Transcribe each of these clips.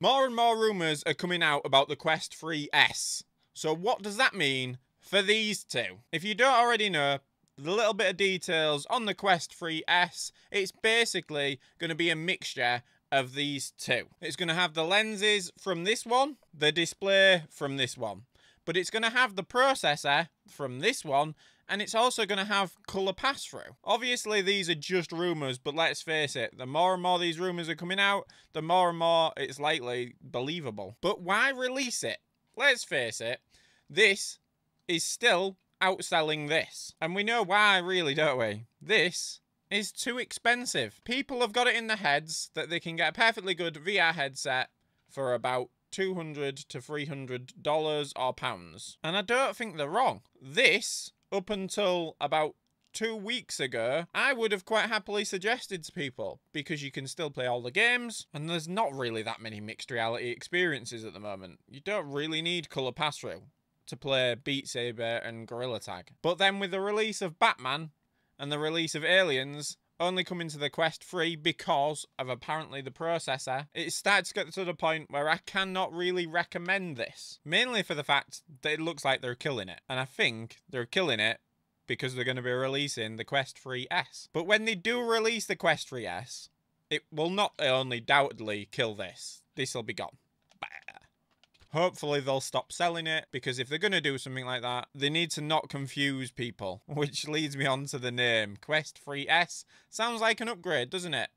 More and more rumours are coming out about the Quest 3S. So what does that mean for these two? If you don't already know, the little bit of details on the Quest 3S, it's basically going to be a mixture of these two. It's going to have the lenses from this one, the display from this one. But it's going to have the processor from this one, and it's also going to have colour pass-through. Obviously, these are just rumours, but let's face it, the more and more these rumours are coming out, the more and more it's likely believable. But why release it? Let's face it, this is still outselling this. And we know why, really, don't we? This is too expensive. People have got it in their heads that they can get a perfectly good VR headset for about $200 to $300 or pounds. And I don't think they're wrong. This, up until about 2 weeks ago, I would have quite happily suggested to people, because you can still play all the games, and there's not really that many mixed reality experiences at the moment. You don't really need colour pass-through to play Beat Saber and Gorilla Tag. But then with the release of Batman and the release of Aliens only coming to the Quest 3 because of apparently the processor, it starts to get to the point where I cannot really recommend this. Mainly for the fact that it looks like they're killing it. And I think they're killing it because they're going to be releasing the Quest 3S. But when they do release the Quest 3S, it will not only doubtedly kill this. This will be gone. Hopefully they'll stop selling it, because if they're going to do something like that, they need to not confuse people. Which leads me on to the name. Quest 3S sounds like an upgrade, doesn't it?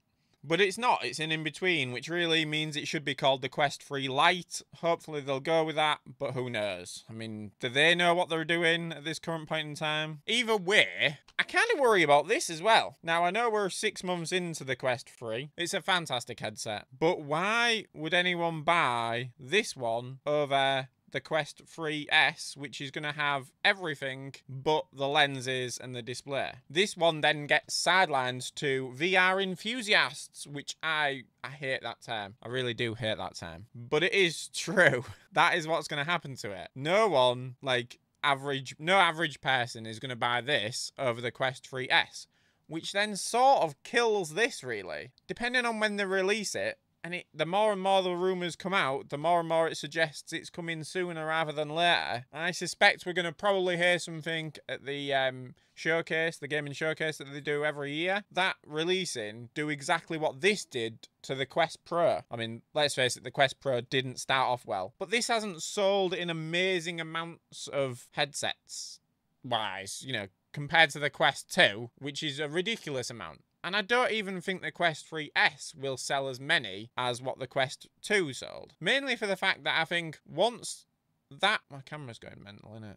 But it's not, it's an in-between, which really means it should be called the Quest 3 Lite. Hopefully they'll go with that, but who knows? I mean, do they know what they're doing at this current point in time? Either way, I kind of worry about this as well. Now, I know we're 6 months into the Quest 3. It's a fantastic headset. But why would anyone buy this one over the Quest 3S, which is going to have everything but the lenses and the display? This one then gets sidelined to VR enthusiasts, which I hate that term. I really do hate that term. But it is true. That is what's going to happen to it. No one, no average person is going to buy this over the Quest 3S, which then sort of kills this, really. Depending on when they release it, and the more and more the rumours come out, the more and more it suggests it's coming sooner rather than later. And I suspect we're going to probably hear something at the showcase, the gaming showcase that they do every year. That releasing do exactly what this did to the Quest Pro. I mean, let's face it, the Quest Pro didn't start off well. But this hasn't sold in amazing amounts of headsets wise, you know, compared to the Quest 2, which is a ridiculous amount. And I don't even think the Quest 3S will sell as many as what the Quest 2 sold. Mainly for the fact that I think once that... My camera's going mental, innit?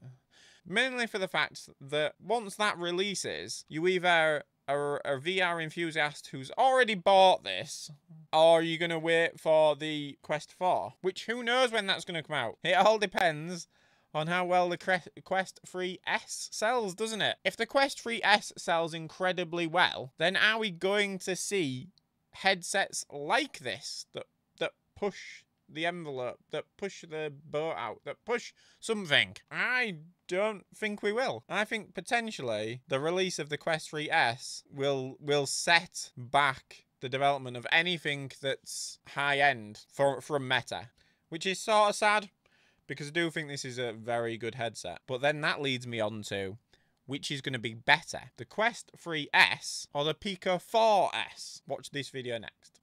Mainly for the fact that once that releases, you either are a VR enthusiast who's already bought this, or you're going to wait for the Quest 4. Which, who knows when that's going to come out? It all depends on how well the Quest 3S sells, doesn't it? If the Quest 3S sells incredibly well, then are we going to see headsets like this that push the envelope, that push the boat out, that push something? I don't think we will. I think potentially the release of the Quest 3S will set back the development of anything that's high-end from Meta, which is sort of sad, because I do think this is a very good headset. But then that leads me on to which is going to be better, the Quest 3S or the Pico 4S. Watch this video next.